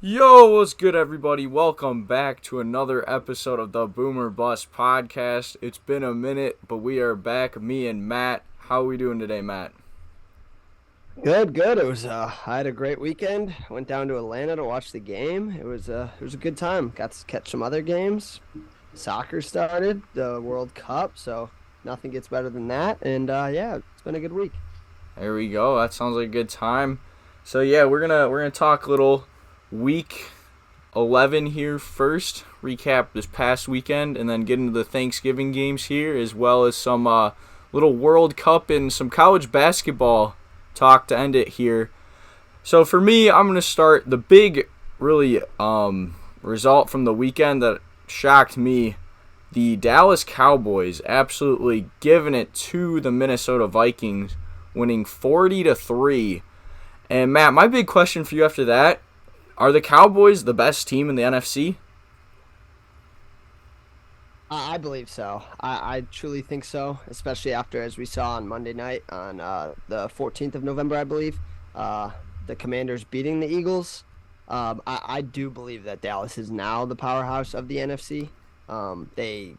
Yo, what's good, everybody? Welcome back to another episode of the Boomer Bust podcast. It's been a minute, but we are back, me and Matt. How are we doing today, Matt? Good. It was I had a great weekend. Went down to Atlanta to watch the game. It was a good time. Got to catch some other games. Soccer started, the World Cup, so nothing gets better than that. And yeah, it's been a good week. There we go. That sounds like a good time. So yeah, we're gonna talk a little week 11 here first. Recap this past weekend, and then get into the Thanksgiving games here, as well as some little World Cup and some college basketball talk to end it here. So for me, I'm going to start the big, really, result from the weekend that shocked me. The Dallas Cowboys absolutely giving it to the Minnesota Vikings, winning 40-3. And Matt, my big question for you after that, are the Cowboys the best team in the NFC? I believe so. I truly think so, especially after, as we saw on Monday night on the 14th of November, I believe, the Commanders beating the Eagles. I do believe that Dallas is now the powerhouse of the NFC. The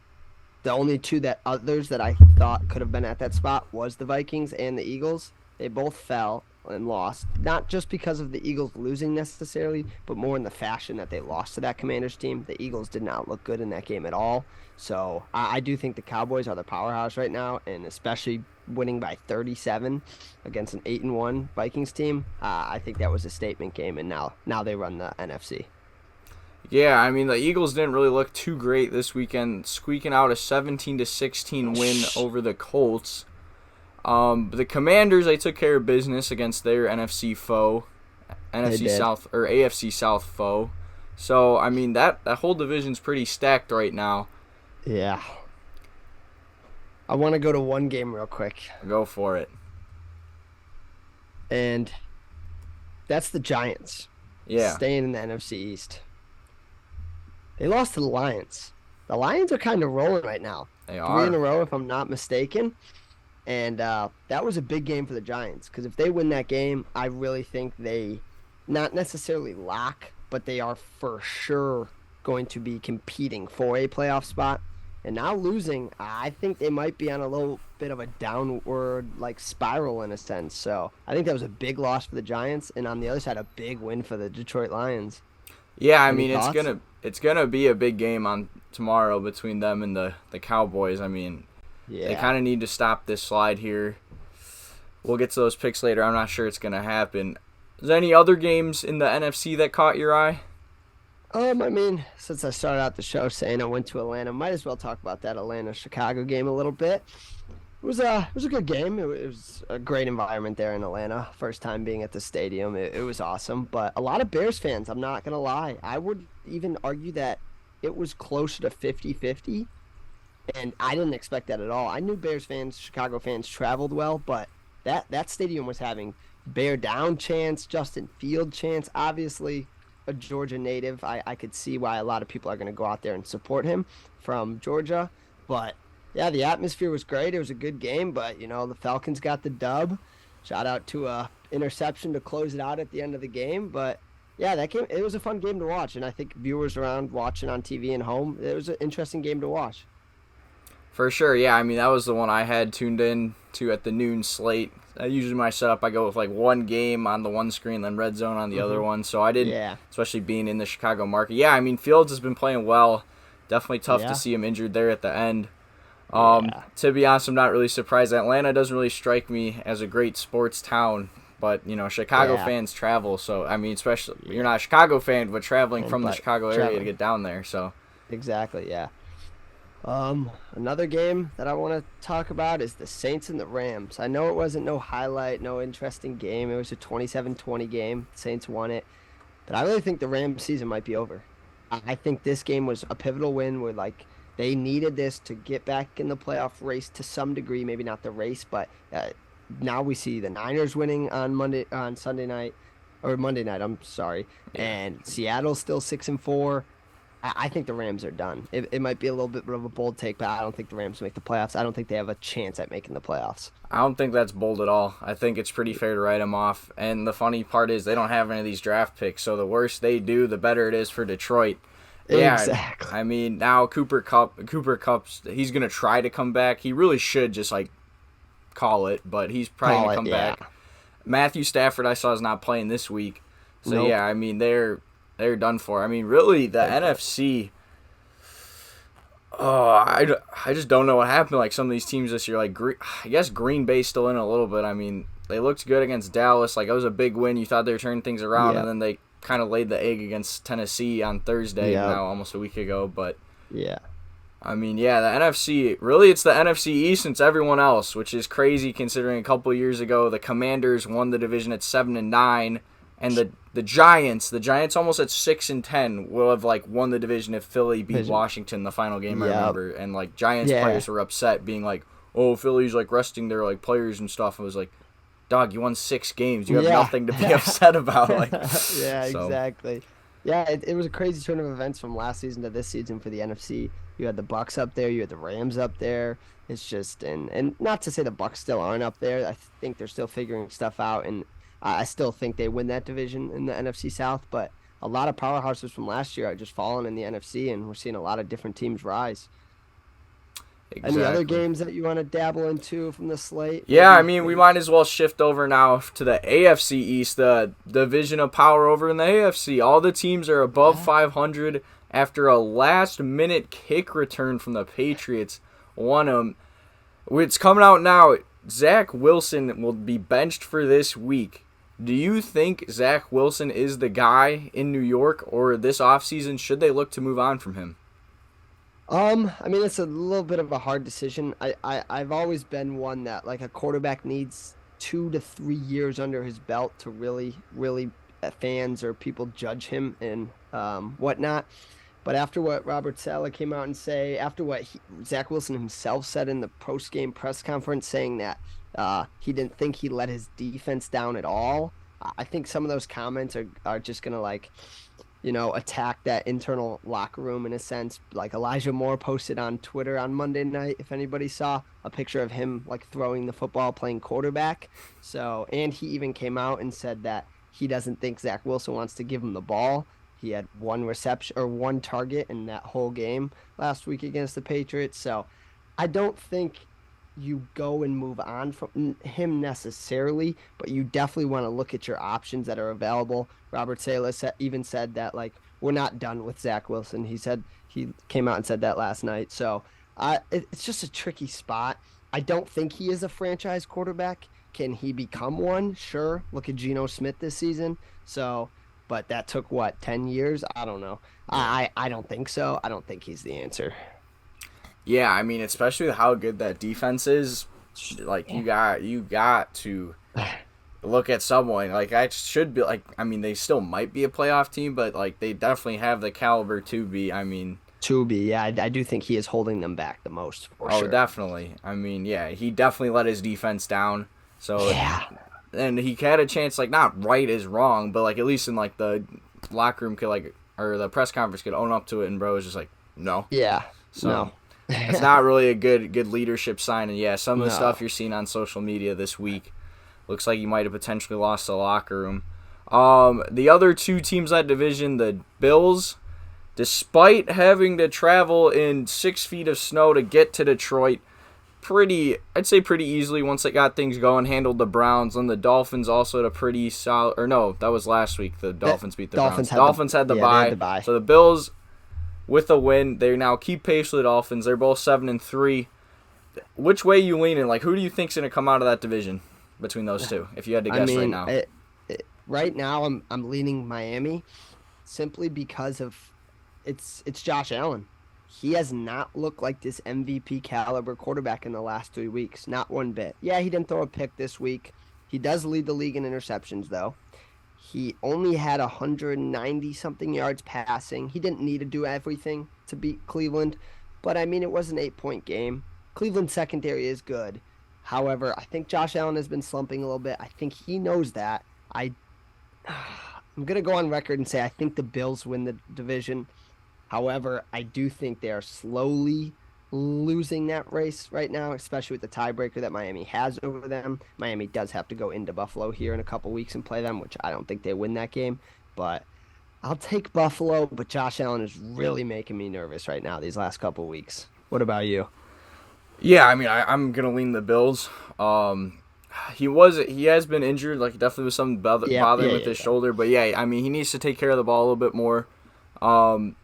only two that others that I thought could have been at that spot was the Vikings and the Eagles. They both fell and lost, not just because of the Eagles losing necessarily, but more in the fashion that they lost to that Commanders team. The Eagles did not look good in that game at all. So I do think the Cowboys are the powerhouse right now, and especially winning by 37 against an 8-1 Vikings team. I think that was a statement game, and now they run the NFC. Yeah, I mean, the Eagles didn't really look too great this weekend, squeaking out a 17-16 win over the Colts. The Commanders, they took care of business against their NFC foe, NFC South or AFC South foe. So I mean that whole division's pretty stacked right now. Yeah. I want to go to one game real quick, Go for it. and that's the Giants Yeah, staying in the NFC East. They lost to the Lions. The Lions are kind of rolling right now. they Three in a are. row, if I'm not mistaken. And that was a big game for the Giants because if they win that game, I really think they not necessarily lock, but they are for sure going to be competing for a playoff spot. And now losing, I think they might be on a little bit of a downward like spiral in a sense. So I think that was a big loss for the Giants, and on the other side, a big win for the Detroit Lions. Yeah, I Any mean thoughts? it's gonna be a big game on tomorrow between them and the Cowboys. I mean, they Yeah. kind of need to stop this slide here. We'll get to those picks later. I'm not sure it's gonna happen. Is there any other games in the NFC that caught your eye? I mean, since I started out the show saying I went to Atlanta, might as well talk about that Atlanta-Chicago game a little bit. It was a good game. It was a great environment there in Atlanta. First time being at the stadium. It was awesome. But a lot of Bears fans, I'm not gonna lie. I would even argue that it was closer to 50-50, and I didn't expect that at all. I knew Bears fans, Chicago fans traveled well, but that stadium was having bear down chants, Justin Field chants. Obviously, a Georgia native, I could see why a lot of people are going to go out there and support him from Georgia. But yeah, the atmosphere was great. It was a good game, but the Falcons got the dub. Shout out to a interception to close it out at the end of the game. But yeah, that game, it was a fun game to watch, and I think viewers around watching on TV and home, it was an interesting game to watch. For sure, yeah. I mean, that was the one I had tuned in to at the noon slate. Usually my setup, I go with like one game on the one screen, then red zone on the other one. So I did, Yeah. especially being in the Chicago market. Yeah, I mean, Fields has been playing well. Definitely tough to Yeah. see him injured there at the end. Yeah. To be honest, I'm not really surprised. Atlanta doesn't really strike me as a great sports town, but Chicago Yeah. fans travel. So I mean, especially you're not a Chicago fan, but traveling from the But Chicago area to traveling. get down there. So Exactly, yeah. Another game that I want to talk about is the Saints and the Rams. I know it wasn't no highlight, no interesting game. It was a 27-20 game. Saints won it. But I really think the Rams season might be over. I think this game was a pivotal win where like they needed this to get back in the playoff race to some degree, maybe not the race, but now we see the Niners winning on Sunday night or Monday night, I'm sorry. yeah, And Seattle's still 6-4. I think the Rams are done. It might be a little bit of a bold take, but I don't think the Rams make the playoffs. I don't think they have a chance at making the playoffs. I don't think that's bold at all. I think it's pretty fair to write them off. And the funny part is they don't have any of these draft picks, so the worse they do, the better it is for Detroit. Yeah, Exactly. I mean, now Cooper Kupp's, he's going to try to come back. He really should just, like, call it, but he's probably going to come back. Matthew Stafford, I saw, is not playing this week. So, Nope. yeah, I mean, they're done for. I mean, really, the NFC, oh, I just don't know what happened. Like, some of these teams this year, like, I guess Green Bay's still in a little bit. I mean, they looked good against Dallas. Like, it was a big win. You thought they were turning things around, Yep. and then they kind of laid the egg against Tennessee on Thursday, Yep. now almost a week ago. But, Yeah. I mean, yeah, the NFC, really it's the NFC East since everyone else, which is crazy considering a couple of years ago the Commanders won the division at 7-9, and the Giants almost at 6-10 will have like won the division if Philly beat Washington the final game. I Yep. remember, and like Giants players were upset, being like, "Oh, Philly's like resting their like players and stuff." I was like, "Dog, you won 6 games. You have nothing to be upset about." Like, Yeah, so. exactly. Yeah, it was a crazy turn of events from last season to this season for the NFC. You had the Bucks up there, you had the Rams up there. It's just and not to say the Bucks still aren't up there. I think they're still figuring stuff out, and I still think they win that division in the NFC South. But a lot of powerhouses from last year are just falling in the NFC, and we're seeing a lot of different teams rise. Exactly. Any other games that you want to dabble into from the slate? Yeah, I mean, we might as well shift over now to the AFC East, the division of power over in the AFC. All the teams are above 500 after a last-minute kick return from the Patriots. Won them. It's coming out now. Zach Wilson will be benched for this week. Do you think Zach Wilson is the guy in New York, or this offseason, should they look to move on from him? I mean, it's a little bit of a hard decision. I've always been one that like a quarterback needs 2 to 3 years under his belt to really fans or people judge him and whatnot. But after what Robert Saleh came out and say, after what Zach Wilson himself said in the post-game press conference, saying that he didn't think he let his defense down at all, I think some of those comments are just gonna like, attack that internal locker room in a sense. Like Elijah Moore posted on Twitter on Monday night, if anybody saw a picture of him like throwing the football, playing quarterback. So, and he even came out and said that he doesn't think Zach Wilson wants to give him the ball. He had 1 reception or 1 target in that whole game last week against the Patriots. So I don't think you go and move on from him necessarily, but you definitely want to look at your options that are available. Robert Saleh even said that like we're not done with Zach Wilson. He came out and said that last night. So it's just a tricky spot. I don't think he is a franchise quarterback. Can he become one? Sure. Look at Geno Smith this season. So, but that took what, 10 years? I don't know. I don't think so. I don't think he's the answer. Yeah, I mean, especially with how good that defense is, like you got to look at someone like I should be like. I mean, they still might be a playoff team, but like they definitely have the caliber to be. I mean, Yeah, I do think he is holding them back the most. For sure. Definitely. I mean, yeah, he definitely let his defense down. So yeah, and he had a chance, like not right is wrong, but like at least in like the locker room could like or the press conference could own up to it, and bro was just like no. Yeah, so, no. It's not really a good leadership sign, and yeah, some of the stuff you're seeing on social media this week looks like you might have potentially lost the locker room. The other 2 teams that division, the Bills, despite having to travel in 6 feet of snow to get to Detroit, I'd say pretty easily once they got things going, handled the Browns, and the Dolphins also had a pretty solid, or no, that was last week. The Dolphins beat the Browns. Dolphins had the bye. So the Bills, with a win, they now keep pace with the Dolphins. They're both 7-3. Which way you leaning? Like, who do you think's gonna come out of that division between those 2? If you had to guess right now. Right now, I'm leaning Miami, simply because of it's Josh Allen. He has not looked like this MVP caliber quarterback in the last 3 weeks, not one bit. Yeah, he didn't throw a pick this week. He does lead the league in interceptions, though. He only had 190-something yards passing. He didn't need to do everything to beat Cleveland. But, I mean, it was an 8-point game. Cleveland's secondary is good. However, I think Josh Allen has been slumping a little bit. I think he knows that. I'm going to go on record and say I think the Bills win the division. However, I do think they are slowly losing that race right now, especially with the tiebreaker that Miami has over them. Miami does have to go into Buffalo here in a couple weeks and play them, which I don't think they win that game. But I'll take Buffalo, but Josh Allen is really making me nervous right now these last couple weeks. What about you? Yeah, I mean, I'm gonna lean the Bills. He has been injured, like definitely was something Yeah, bothering yeah, with yeah, his yeah. shoulder. But yeah, I mean, he needs to take care of the ball a little bit more. Um,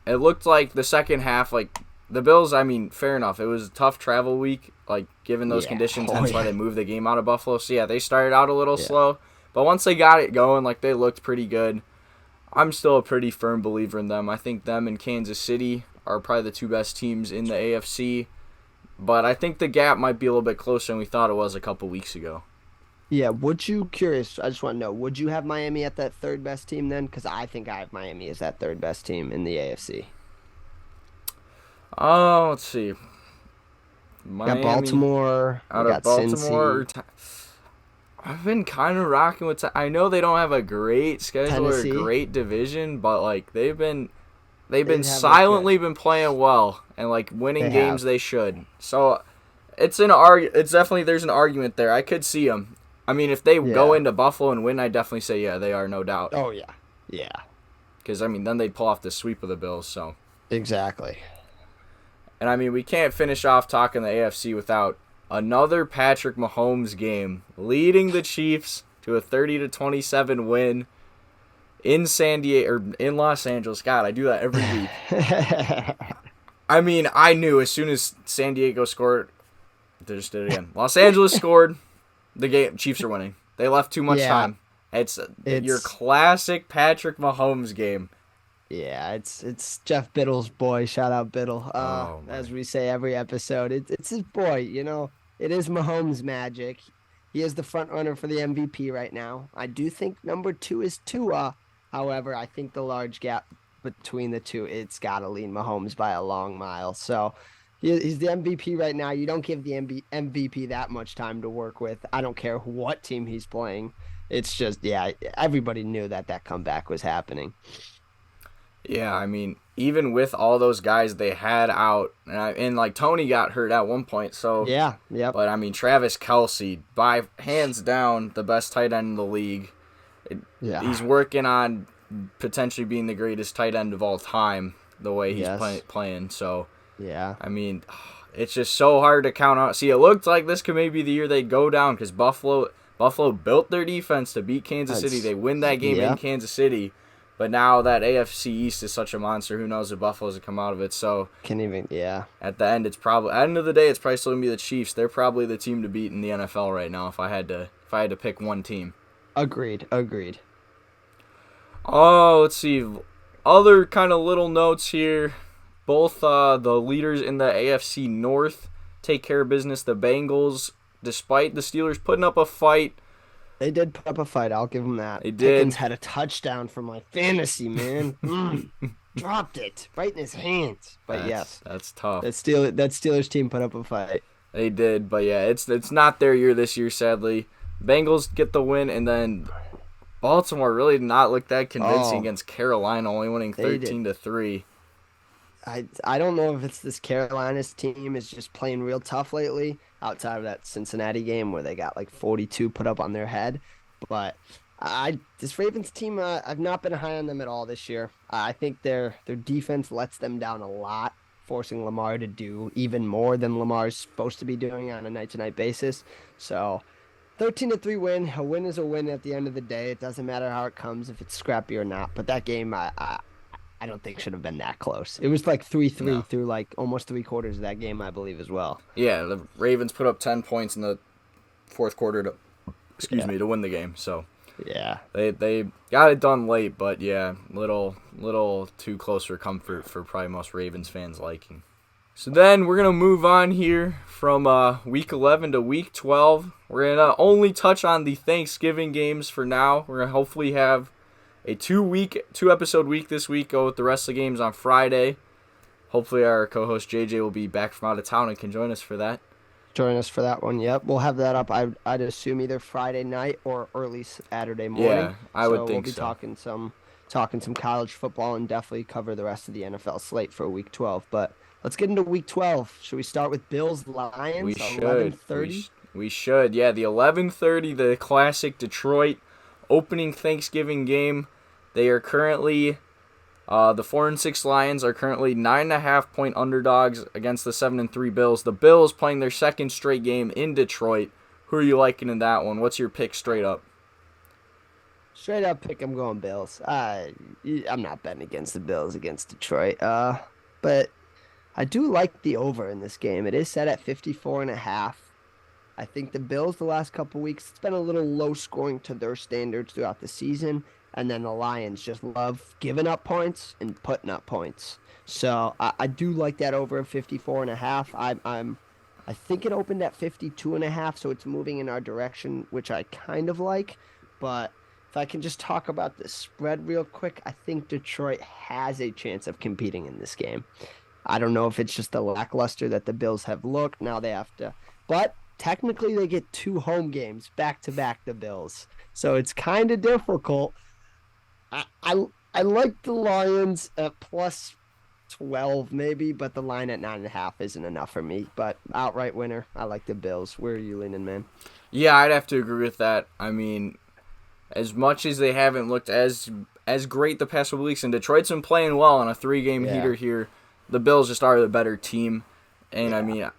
it looked like the second half, like the Bills. I mean, fair enough. It was a tough travel week, like given those Yeah. conditions. Oh Hence why yeah. they moved the game out of Buffalo. So yeah, they started out a little Yeah. slow, but once they got it going, like they looked pretty good. I'm still a pretty firm believer in them. I think them and Kansas City are probably the two best teams in the AFC. But I think the gap might be a little bit closer than we thought it was a couple weeks ago. Yeah, would you curious? I just want to know, would you have Miami at that third best team then? Because I think I have Miami as that third best team in the AFC. Oh, let's see. Got Miami Baltimore, we out of got Baltimore. Cincy, I've been kind of rocking with. I know they don't have a great schedule or a Tennessee. great division, but like they've They been have looked good. silently been playing well and like winning They games have. they should. So It's definitely there's an argument there. I could see them. I mean, if they go Yeah. into Buffalo and win, I definitely say yeah, they are no doubt. Oh yeah. Yeah. Because I mean, then they'd pull off the sweep of the Bills. So, Exactly. and I mean, we can't finish off talking the AFC without another Patrick Mahomes game, leading the Chiefs to a 30-27 win in San Diego or in Los Angeles. God, I do that every week. I mean, I knew as soon as San Diego scored, they just did it again. Los Angeles scored, the game Chiefs are winning. They left too much Yeah, time. It's your it's classic Patrick Mahomes game. yeah, it's Jeff Biddle's boy. Shout out Biddle. Oh As my. we say every episode, it's his boy. You know, it is Mahomes magic. He is the front runner for the MVP right now. I do think number two is Tua. However, I think the large gap between the two, it's got to lean Mahomes by a long mile. So he's the MVP right now. You don't give the MVP that much time to work with. I don't care what team he's playing. It's just, yeah, everybody knew that that comeback was happening. Yeah, I mean, even with all those guys they had out, and like Tony got hurt at one point, so. Yeah, yep, But I mean, Travis Kelsey, by hands down, the best tight end in the league. yeah, He's working on potentially being the greatest tight end of all time, the way he's yes, playing. So, yeah, I mean, it's just so hard to count out. See, it looked like this could maybe be the year they go down because Buffalo built their defense to beat Kansas City. it's, They win that game in yeah, Kansas City. But now that AFC East is such a monster, who knows if Buffalo's to come out of it. So can even, yeah, at the end, at the end of the day, it's probably still gonna be the Chiefs. They're probably the team to beat in the NFL right now. If I had to pick one team. agreed, agreed. Oh, let's see. Other kind of little notes here. Both the leaders in the AFC North take care of business. The Bengals, despite the Steelers putting up a fight, They did put up a fight. I'll give them that. they did. Pickens had a touchdown for my fantasy, man. Dropped it right in his hands. But yes, That's tough. that Steelers team put up a fight. They did, but yeah, it's not their year this year, sadly. Bengals get the win, and then Baltimore really did not look that convincing Oh, against Carolina, only winning they did. 13-3. I don't know if it's this Carolina's team is just playing real tough lately, outside of that Cincinnati game where they got like 42 put up on their head. But this Ravens team, I've not been high on them at all this year. I think their defense lets them down a lot, forcing Lamar to do even more than Lamar's supposed to be doing on a night to night basis. So 13-3 win. A win is a win at the end of the day. It doesn't matter how it comes, if it's scrappy or not. But that game, I don't think should have been that close. It was like 3-3 No. through like almost three quarters of that game, I believe, as well. Yeah, the Ravens put up 10 points in the fourth quarter Yeah. to win the game. So Yeah. they got it done late, but yeah, little too close for comfort for probably most Ravens fans liking. So then we're gonna move on here from week 11 to week 12. We're gonna only touch on the Thanksgiving games for now. We're gonna hopefully have a two episode week this week. Go with the rest of the games on Friday. Hopefully our co-host JJ will be back from out of town and can join us for that. Join us for that one. Yep. We'll have that up. I'd assume either Friday night or early Saturday morning. Yeah, I So would we'll think be so. talking talking some college football and definitely cover the rest of the NFL slate for week 12. But let's get into week 12. Should we start with Bills We Lions should. 11:30? We should. Yeah, the 11:30, the classic Detroit opening Thanksgiving game. They are currently the 4-6 Lions are currently 9.5-point underdogs against the 7-3 Bills. The Bills playing their second straight game in Detroit. Who are you liking in that one? What's your pick straight up? Straight up pick, I'm going Bills. I'm not betting against the Bills against Detroit. But I do like the over in this game. It is set at 54.5. I think the Bills the last couple weeks, it's been a little low scoring to their standards throughout the season. And then the Lions just love giving up points and putting up points. So I do like that over 54.5. I think it opened at 52.5, so it's moving in our direction, which I kind of like. But if I can just talk about the spread real quick, I think Detroit has a chance of competing in this game. I don't know if it's just the lackluster that the Bills have looked. Now they have to, but technically they get two home games back to back, the Bills. So it's kind of difficult. I like the Lions at plus 12 maybe, but the line at 9.5 isn't enough for me. But outright winner, I like the Bills. Where are you leaning, man? Yeah, I'd have to agree with that. I mean, as much as they haven't looked as great the past couple weeks, and Detroit's been playing well on a 3-game heater here, the Bills just are the better team. And I mean,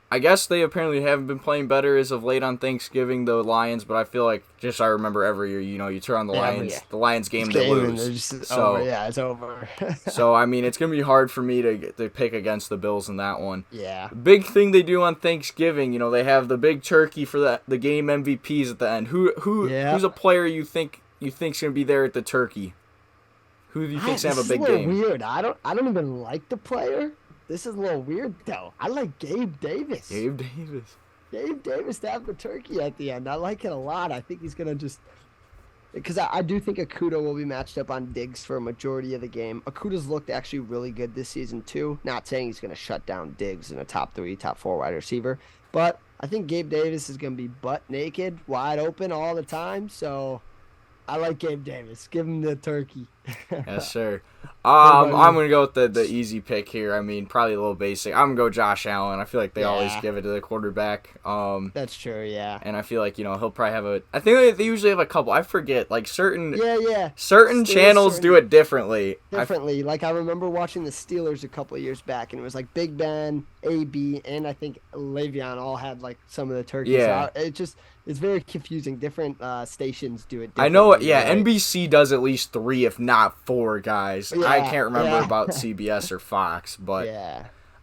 I guess they apparently haven't been playing better as of late on Thanksgiving, the Lions, but I feel like just I remember every year, you turn on the Lions game, they lose. So it's over. So I mean, it's gonna be hard for me to pick against the Bills in that one. Yeah. Big thing they do on Thanksgiving, they have the big turkey for the game MVPs at the end. Who's a player you think's gonna be there at the turkey? Who do you think's gonna have a big game? Weird. I don't even like the player. This is a little weird, though. I like Gabe Davis. Gabe Davis to have the turkey at the end. I like it a lot. I think he's going to just... Because I do think Okudah will be matched up on Diggs for a majority of the game. Okudah's looked actually really good this season, too. Not saying he's going to shut down Diggs in a top 3, top 4 wide receiver. But I think Gabe Davis is going to be butt naked, wide open all the time. So I like Gabe Davis. Give him the turkey. Yes, sir. I'm going to go with the easy pick here. I mean, probably a little basic. I'm going to go Josh Allen. I feel like they always give it to the quarterback. That's true, yeah. And I feel like, he'll probably have I think they usually have a couple. I forget. Like, certain channels do it differently. Like, I remember watching the Steelers a couple of years back, and it was like Big Ben, AB, and I think Le'Veon all had, like, some of the turkeys. Yeah. So it's very confusing. Different stations do it differently. I know, yeah, right? NBC does at least 3, if not 4 guys. Yeah, I can't remember about CBS or Fox, but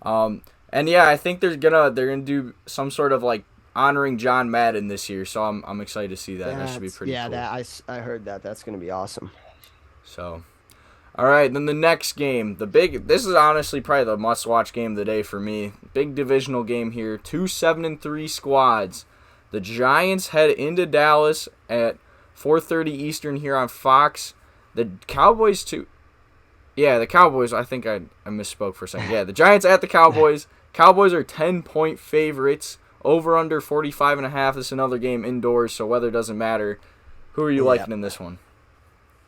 and yeah, I think they're gonna do some sort of like honoring John Madden this year, so I'm excited to see that. That should be pretty cool. Yeah, I heard that. That's gonna be awesome. So, all right, then the next game, this is honestly probably the must-watch game of the day for me. Big divisional game here. 2 7-3 squads. The Giants head into Dallas at 4:30 Eastern here on Fox. The Cowboys too. Yeah, the Cowboys. I think I misspoke for a second. Yeah, the Giants at the Cowboys. Cowboys are 10-point favorites. Over under 45.5. This is another game indoors, so weather doesn't matter. Who are you liking in this one?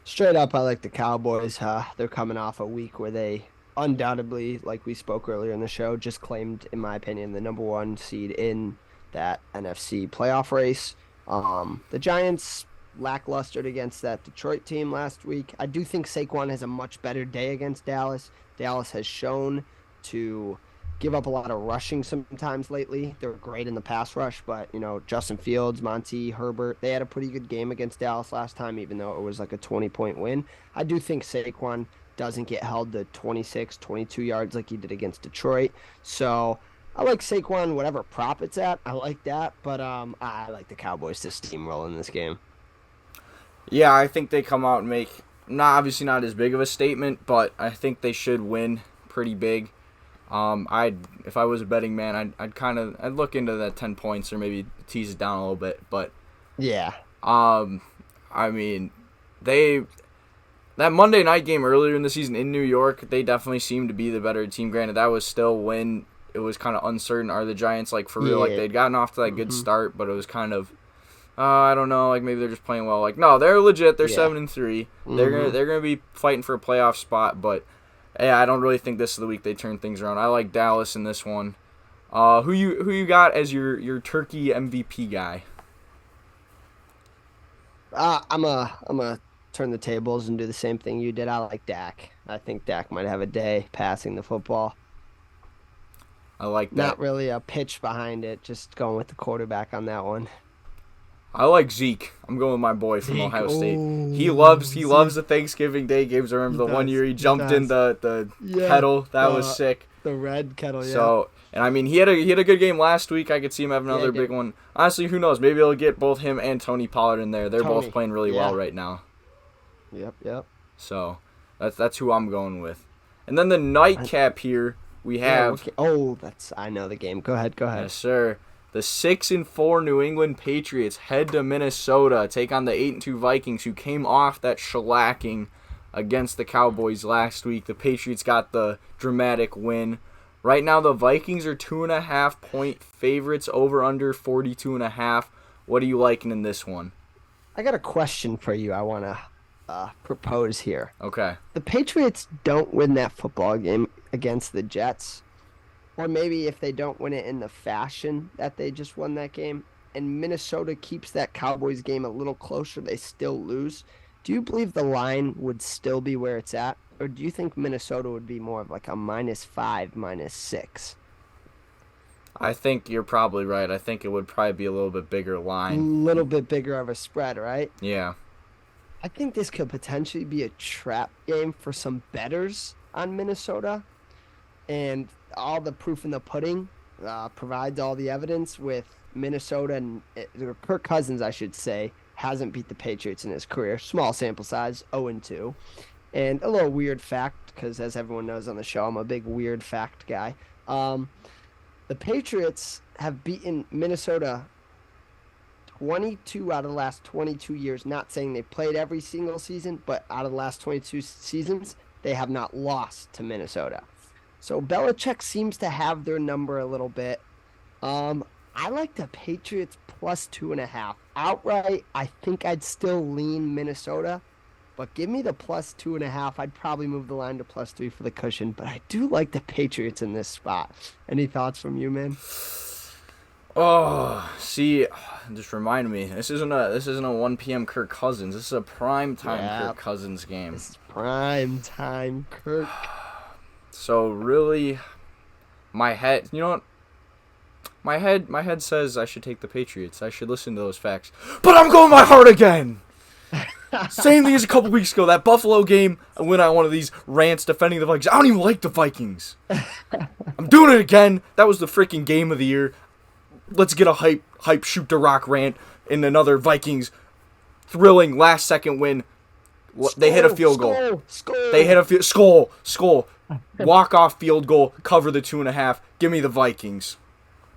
Straight up, I like the Cowboys. They're coming off a week where they undoubtedly, like we spoke earlier in the show, just claimed, in my opinion, the number 1 seed in that NFC playoff race. The Giants lacklustered against that Detroit team last week. I do think Saquon has a much better day against Dallas. Dallas has shown to give up a lot of rushing sometimes lately. They're great in the pass rush, but, Justin Fields, Monty, Herbert, they had a pretty good game against Dallas last time, even though it was like a 20-point win. I do think Saquon doesn't get held to 26, 22 yards like he did against Detroit. So I like Saquon, whatever prop it's at. I like that, but I like the Cowboys to steamroll in this game. Yeah, I think they come out and make obviously not as big of a statement, but I think they should win pretty big. If I was a betting man, I'd look into that 10 points or maybe tease it down a little bit, but yeah. I mean, that Monday night game earlier in the season in New York, they definitely seemed to be the better team. Granted, that was still when it was kind of uncertain. Are the Giants for real? Like they'd gotten off to that good start, but it was kind of I don't know, like maybe they're just playing well. Like no, they're legit. They're 7-3. Mm-hmm. They're gonna be fighting for a playoff spot, but yeah, I don't really think this is the week they turn things around. I like Dallas in this one. Who you got as your Turkey MVP guy? I'm a turn the tables and do the same thing you did. I like Dak. I think Dak might have a day passing the football. I like that. Not really a pitch behind it. Just going with the quarterback on that one. I like Zeke. I'm going with my boy from Zeke. Ohio State. Ooh, He loves the Thanksgiving Day games. I remember He the one does. year he jumped He in does. the kettle. That was sick. The red kettle, yeah. So, and I mean, he had a good game last week. I could see him have another he big did. one. Honestly, who knows? Maybe he'll get both him and Tony Pollard in there. They're both playing really well right now. Yep. So, that's who I'm going with. And then the nightcap here, we have... I know the game. Go ahead. Yes, sir. The 6-4 New England Patriots head to Minnesota, take on the 8-2 Vikings, who came off that shellacking against the Cowboys last week. The Patriots got the dramatic win. Right now, the Vikings are 2.5-point favorites, over under 42.5. What are you liking in this one? I got a question for you I want to propose here. Okay. The Patriots don't win that football game against the Jets, or maybe if they don't win it in the fashion that they just won that game, and Minnesota keeps that Cowboys game a little closer, they still lose. Do you believe the line would still be where it's at? Or do you think Minnesota would be more of like a -5, -6? I think you're probably right. I think it would probably be a little bit bigger A line. little bit bigger of a spread, right? Yeah. I think this could potentially be a trap game for some bettors on Minnesota. And all the proof in the pudding provides all the evidence with Minnesota and Kirk Cousins, I should say, hasn't beat the Patriots in his career. Small sample size, 0-2. And a little weird fact, because as everyone knows on the show, I'm a big weird fact guy. The Patriots have beaten Minnesota 22 out of the last 22 years. Not saying they played every single season, but out of the last 22 seasons, they have not lost to Minnesota. So Belichick seems to have their number a little bit. I like the Patriots plus 2.5. Outright, I think I'd still lean Minnesota, but give me the plus 2.5. I'd probably move the line to +3 for the cushion, but I do like the Patriots in this spot. Any thoughts from you, man? Oh, see, just remind me. This isn't a 1 p.m. Kirk Cousins. This is a prime time Kirk Cousins game. This is prime time Kirk. So really, my head, you know what? My head says I should take the Patriots. I should listen to those facts. But I'm going my heart again. Same thing as a couple weeks ago. That Buffalo game, I went on one of these rants defending the Vikings. I don't even like the Vikings. I'm doing it again. That was the freaking game of the year. Let's get a hype shoot to rock rant in another Vikings thrilling last second win. They hit a field goal. They hit a skull. Walk-off field goal, cover the 2.5. Give me the Vikings.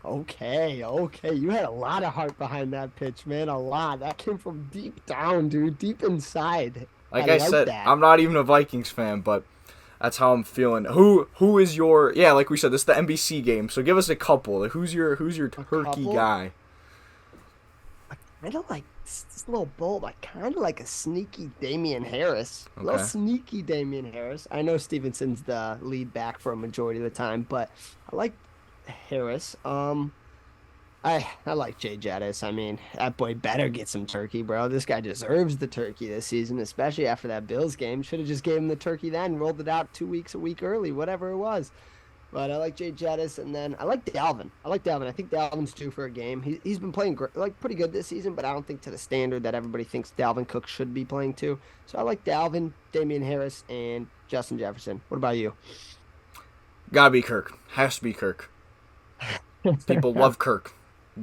Okay. You had a lot of heart behind that pitch, man. A lot. That came from deep down, dude. Deep inside. Like I said, I'm not even a Vikings fan, but that's how I'm feeling. Who is your... Yeah, like we said, this is the NBC game, so give us a couple. Who's your turkey guy? I don't like this little bold. I kind of like a sneaky Damian Harris. Okay. A little sneaky Damian Harris. I know Stevenson's the lead back for a majority of the time, but I like Harris. I like Jay Jettis. I mean, that boy better get some turkey, bro. This guy deserves the turkey this season, especially after that Bills game. Should have just gave him the turkey then, rolled it out 2 weeks, a week early, whatever it was. But I like Jay Jettis, and then I like Dalvin. I think Dalvin's due for a game. He's been playing pretty good this season, but I don't think to the standard that everybody thinks Dalvin Cook should be playing to. So I like Dalvin, Damian Harris, and Justin Jefferson. What about you? Gotta be Kirk. Has to be Kirk. People love Kirk.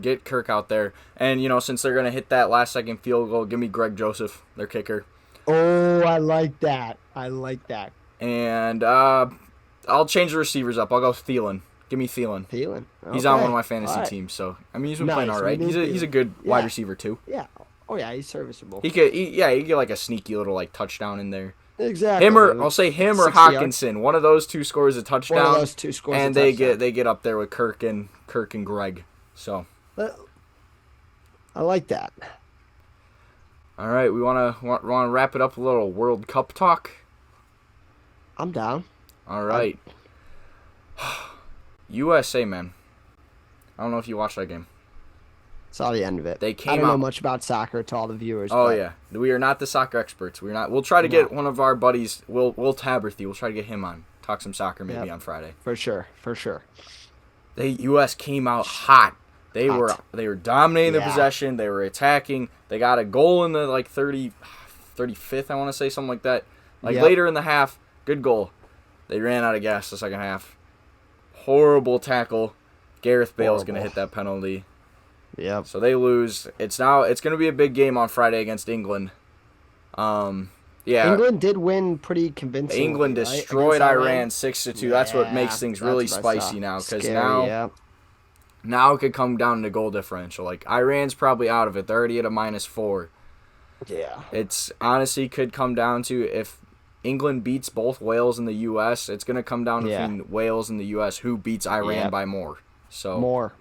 Get Kirk out there. And, since they're going to hit that last-second field goal, give me Greg Joseph, their kicker. Oh, I like that. And I'll change the receivers up. I'll go Thielen. Give me Thielen. Okay. He's on one of my fantasy teams, so, he's been playing all right. He's a good wide receiver, too. Yeah. Oh, yeah, he's serviceable. He could get, like, a sneaky little, touchdown in there. Exactly. I'll say him or Hawkinson. One of those two scores a touchdown. One of those two scores and a touchdown. they get up there with Kirk and Greg. So I like that. All right, we want to wrap it up with a little World Cup talk. I'm down. All right. USA, man. I don't know if you watched that game. Saw the end of it. They I came don't know out. much about soccer to all the viewers. Oh but yeah, we are not the soccer experts. We're not. We'll try to get one of our buddies, Will Taberthy. We'll try to get him on. Talk some soccer maybe on Friday. For sure. The U.S. came out hot. They were dominating the possession. They were attacking. They got a goal in the 35th, I want to say, something like that. Later in the half, good goal. They ran out of gas the second half. Horrible tackle. Gareth Bale's going to hit that penalty. Yep. So they lose. It's going to be a big game on Friday against England. England did win pretty convincingly. England destroyed Iran 6-2. That's what makes things really spicy now, because now it could come down to goal differential. Iran's probably out of it. They're already at a -4. Yeah. It's honestly could come down to if England beats both Wales and the U.S., it's going to come down between Wales and the U.S. who beats Iran by more. So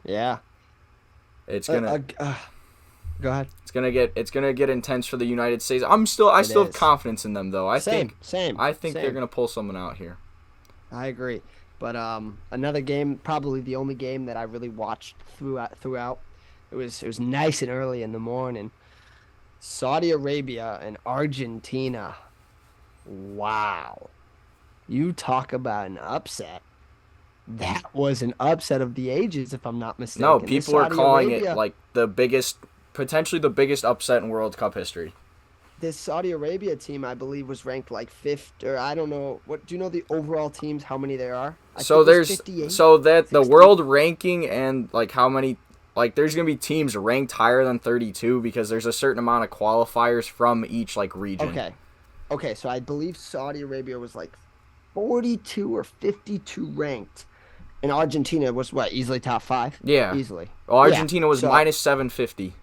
it's gonna go ahead. It's gonna get intense for the United States. I still have confidence in them though. I think they're gonna pull someone out here. I agree. But another game, probably the only game that I really watched throughout. It was nice and early in the morning. Saudi Arabia and Argentina. Wow. You talk about an upset. That was an upset of the ages, if I'm not mistaken. No, people are calling it potentially the biggest upset in World Cup history. This Saudi Arabia team, I believe, was ranked 5th, or I don't know. What do you know the overall teams? How many there are? The world ranking and how many there's gonna be teams ranked higher than 32 because there's a certain amount of qualifiers from each region. Okay. So I believe Saudi Arabia was 42 or 52 ranked. And Argentina was easily top 5? Yeah. Easily. Well, Argentina was -750.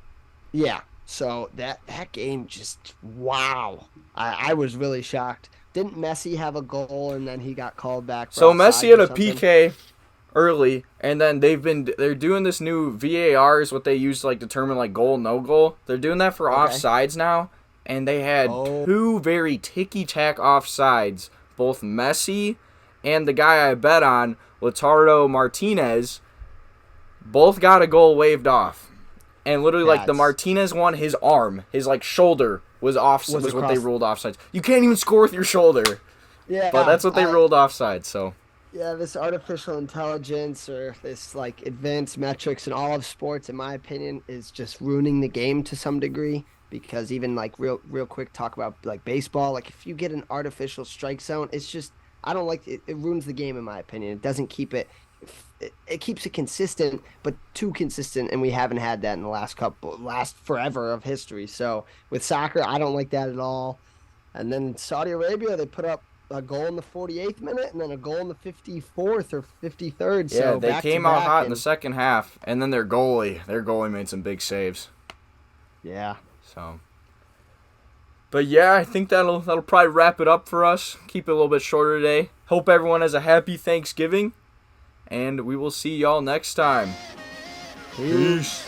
Yeah. So that game just, wow. I was really shocked. Didn't Messi have a goal and then he got called back? So Messi had a PK early, and then they're doing this new VAR is what they use to determine goal, no goal. They're doing that for offsides now, and they had two very ticky-tack offsides. Both Messi and the guy I bet on, Lautaro Martinez, both got a goal waved off. And literally, the Martinez one, his arm, his shoulder was off. Was what they ruled offsides. You can't even score with your shoulder. Yeah, but that's what they ruled offsides. So. Yeah, this artificial intelligence or this advanced metrics in all of sports, in my opinion, is just ruining the game to some degree. Because even real quick talk about baseball, if you get an artificial strike zone, it's just I don't like it. It ruins the game in my opinion. It doesn't keep it. It keeps it consistent, but too consistent, and we haven't had that in the last forever of history. So with soccer, I don't like that at all. And then Saudi Arabia, they put up a goal in the 48th minute, and then a goal in the 54th or 53rd. Yeah, so they came out hot in the second half, and then their goalie made some big saves. Yeah. So. But yeah, I think that'll probably wrap it up for us. Keep it a little bit shorter today. Hope everyone has a happy Thanksgiving. And we will see y'all next time. Peace.